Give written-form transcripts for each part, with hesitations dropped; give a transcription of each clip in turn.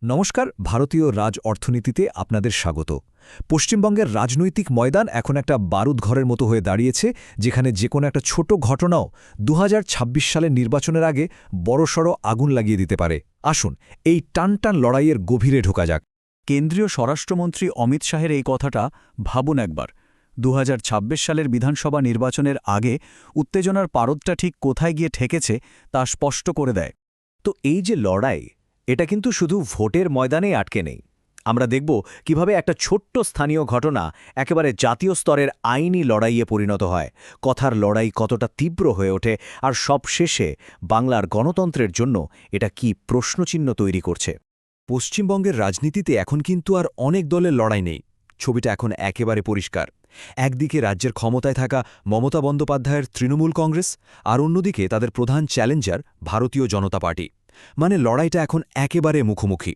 নমস্কার। ভারতীয় রাজ অর্থনীতিতে আপনাদের স্বাগত। পশ্চিমবঙ্গের রাজনৈতিক ময়দান এখন একটা বারুদঘরের মতো হয়ে দাঁড়িয়েছে, যেখানে যে কোনো একটা ছোট ঘটনাও ২০২৬ সালের নির্বাচনের আগে বড়সড় আগুন লাগিয়ে দিতে পারে। আসুন এই টানটান লড়াইয়ের গভীরে ঢোকা যাক। কেন্দ্রীয় স্বরাষ্ট্রমন্ত্রী অমিত শাহের এই কথাটা ভাবুন একবার। ২০২৬ সালের বিধানসভা নির্বাচনের আগে উত্তেজনার পারদটা ঠিক কোথায় গিয়ে ঠেকেছে তা স্পষ্ট করে দেয়। তো এই যে লড়াই, এটা কিন্তু শুধু ভোটের ময়দানেই আটকে নেই। আমরা দেখব কিভাবে একটা ছোট্ট স্থানীয় ঘটনা একেবারে জাতীয় স্তরের আইনি লড়াইয়ে পরিণত হয়, কথার লড়াই কতটা তীব্র হয়ে ওঠে, আর সবশেষে বাংলার গণতন্ত্রের জন্য এটা কি প্রশ্নচিহ্ন তৈরি করছে। পশ্চিমবঙ্গের রাজনীতিতে এখন কিন্তু আর অনেক দলের লড়াই নেই। ছবিটা এখন একেবারে পরিষ্কার। একদিকে রাজ্যের ক্ষমতায় থাকা মমতা বন্দ্যোপাধ্যায়ের তৃণমূল কংগ্রেস, আর অন্যদিকে তাদের প্রধান চ্যালেঞ্জার ভারতীয় জনতা পার্টি। মানে লড়াইটা এখন একেবারে মুখোমুখি।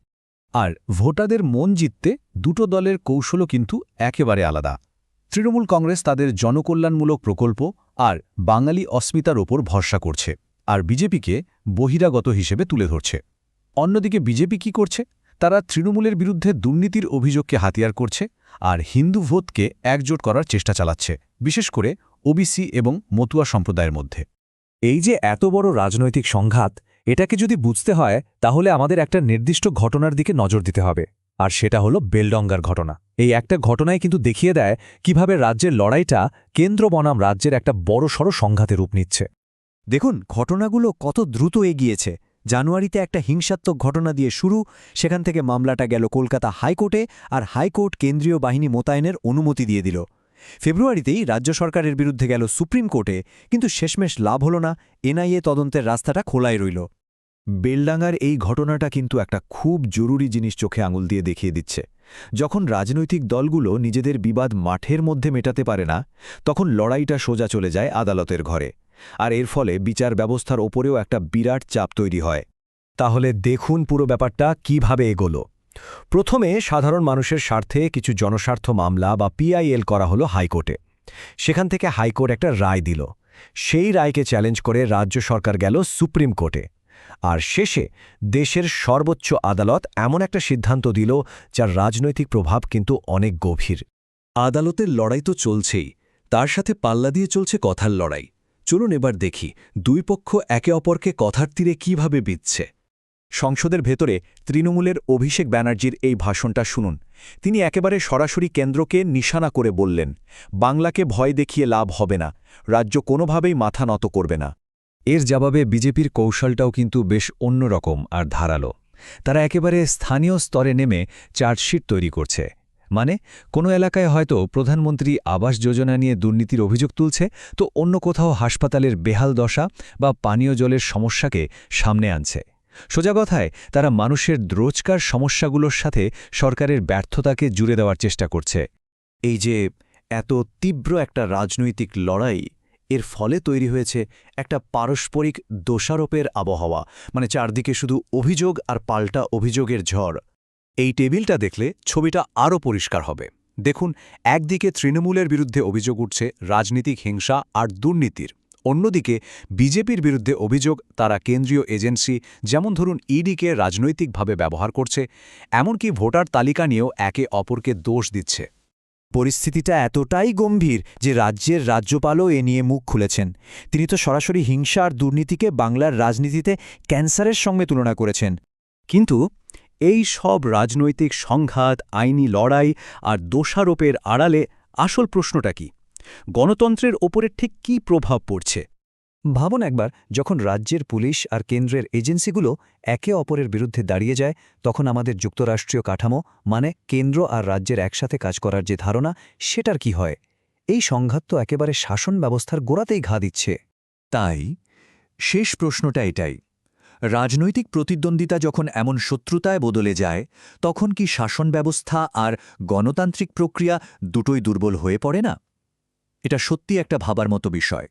আর ভোটারদের মন জিততে দুটো দলের কৌশলও কিন্তু একেবারে আলাদা। তৃণমূল কংগ্রেস তাদের জনকল্যাণমূলক প্রকল্প আর বাঙালি অস্মিতার ওপর ভরসা করছে, আর বিজেপিকে বহিরাগত হিসেবে তুলে ধরছে। অন্যদিকে বিজেপি কি করছে? তারা তৃণমূলের বিরুদ্ধে দুর্নীতির অভিযোগকে হাতিয়ার করছে আর হিন্দু ভোটকে একজোট করার চেষ্টা চালাচ্ছে, বিশেষ করে ওবিসি এবং মতুয়া সম্প্রদায়ের মধ্যে। এই যে এত বড় রাজনৈতিক সংঘাত, এটাকে যদি বুঝতে হয় তাহলে আমাদের একটা নির্দিষ্ট ঘটনার দিকে নজর দিতে হবে, আর সেটা হলো বেলডঙ্গার ঘটনা। এই একটা ঘটনায় কিন্তু দেখিয়ে দেয় কিভাবে রাজ্যের লড়াইটা কেন্দ্র বনাম রাজ্যের একটা বড়সড় সংঘাতে রূপ নিচ্ছে। দেখুন, ঘটনাগুলো কত দ্রুত এগিয়েছে। জানুয়ারিতে একটা হিংসাত্মক ঘটনা দিয়ে শুরু, সেখান থেকে মামলাটা গেল কলকাতা হাইকোর্টে, আর হাইকোর্ট কেন্দ্রীয় বাহিনী মোতায়েনের অনুমতি দিয়ে দিল। ফেব্রুয়ারিতেই রাজ্য সরকারের বিরুদ্ধে গেল সুপ্রিম কোর্টে, কিন্তু শেষমেশ লাভ হল না। এনআইএ তদন্তের রাস্তাটা খোলাই রইল। বেলডাঙ্গার এই ঘটনাটা কিন্তু একটা খুব জরুরি জিনিস চোখে আঙুল দিয়ে দেখিয়ে দিচ্ছে। যখন রাজনৈতিক দলগুলো নিজেদের বিবাদ মাঠের মধ্যে মেটাতে পারে না, তখন লড়াইটা সোজা চলে যায় আদালতের ঘরে, আর এর ফলে বিচার ব্যবস্থার ওপরেও একটা বিরাট চাপ তৈরি হয়। তাহলে দেখুন পুরো ব্যাপারটা কিভাবে এগোলো। প্রথমে সাধারণ মানুষের স্বার্থে কিছু জনস্বার্থ মামলা বা পিআইএল করা হলো হাইকোর্টে। সেখান থেকে হাইকোর্ট একটা রায় দিল। সেই রায়কে চ্যালেঞ্জ করে রাজ্য সরকার গেল সুপ্রিম কোর্টে। আর শেষে দেশের সর্বোচ্চ আদালত এমন একটা সিদ্ধান্ত দিল যার রাজনৈতিক প্রভাব কিন্তু অনেক গভীর। আদালতের লড়াই তো চলছেই, তার সাথে পাল্লা দিয়ে চলছে কথার লড়াই। চলুন এবার দেখি দুই পক্ষ একে অপরকে কথার তীরে কিভাবে বিঁধছে। সংসদের ভেতরে তৃণমূলের অভিষেক ব্যানার্জির এই ভাষণটা শুনুন। তিনি একেবারে সরাসরি কেন্দ্রকে নিশানা করে বললেন, বাংলাকে ভয় দেখিয়ে লাভ হবে না, রাজ্য কোনোভাবেই মাথা নত করবে না। এর জবাবে বিজেপির কৌশলটাও কিন্তু বেশ অন্যরকম আর ধারালো। তারা একেবারে স্থানীয় স্তরে নেমে চার্জশিট তৈরি করছে। মানে কোনো এলাকায় হয়তো প্রধানমন্ত্রী আবাস যোজনা নিয়ে দুর্নীতির অভিযোগ তুলছে, তো অন্য কোথাও হাসপাতালের বেহাল দশা বা পানীয় জলের সমস্যাকে সামনে আনছে। সোজা কথায় তারা মানুষের রোজকার সমস্যাগুলোর সাথে সরকারের ব্যর্থতাকে জুড়ে দেওয়ার চেষ্টা করছে। এই যে এত তীব্র একটা রাজনৈতিক লড়াই, এর ফলে তৈরি হয়েছে একটা পারস্পরিক দোষারোপের আবহাওয়া। মানে চারদিকে শুধু অভিযোগ আর পাল্টা অভিযোগের ঝড়। এই টেবিলটা দেখলে ছবিটা আরও পরিষ্কার হবে। দেখুন, একদিকে তৃণমূলের বিরুদ্ধে অভিযোগ উঠছে রাজনীতিক হিংসা আর দুর্নীতির। অন্যদিকে বিজেপির বিরুদ্ধে অভিযোগ তারা কেন্দ্রীয় এজেন্সি যেমন ধরুন ইডিকে রাজনৈতিকভাবে ব্যবহার করছে, এমনকি ভোটার তালিকা নিয়েও একে অপরকে দোষ দিচ্ছে। পরিস্থিতিটা এতটাই গম্ভীর যে রাজ্যের রাজ্যপালও এ নিয়ে মুখ খুলেছেন। তিনি তো সরাসরি হিংসা আর দুর্নীতিকে বাংলার রাজনীতিতে ক্যান্সারের সঙ্গে তুলনা করেছেন। কিন্তু এই সব রাজনৈতিক সংঘাত, আইনি লড়াই আর দোষারোপের আড়ালে আসল প্রশ্নটা কি? গণতন্ত্রের ওপরে ঠিক কী প্রভাব পড়ছে? ভাবুন একবার, যখন রাজ্যের পুলিশ আর কেন্দ্রের এজেন্সিগুলো একে অপরের বিরুদ্ধে দাঁড়িয়ে যায়, তখন আমাদের যুক্তরাষ্ট্রীয় কাঠামো, মানে কেন্দ্র আর রাজ্যের একসাথে কাজ করার যে ধারণা, সেটার কি হয়? এই সংঘাত তো একেবারে শাসন ব্যবস্থার গোড়াতেই ঘা দিচ্ছে। তাই শেষ প্রশ্নটা এটাই, রাজনৈতিক প্রতিদ্বন্দ্বিতা যখন এমন শত্রুতায় বদলে যায়, তখন কি শাসন ব্যবস্থা আর গণতান্ত্রিক প্রক্রিয়া দুটোই দুর্বল হয়ে পড়ে না? এটা সত্যি একটা ভাবার মতো বিষয়।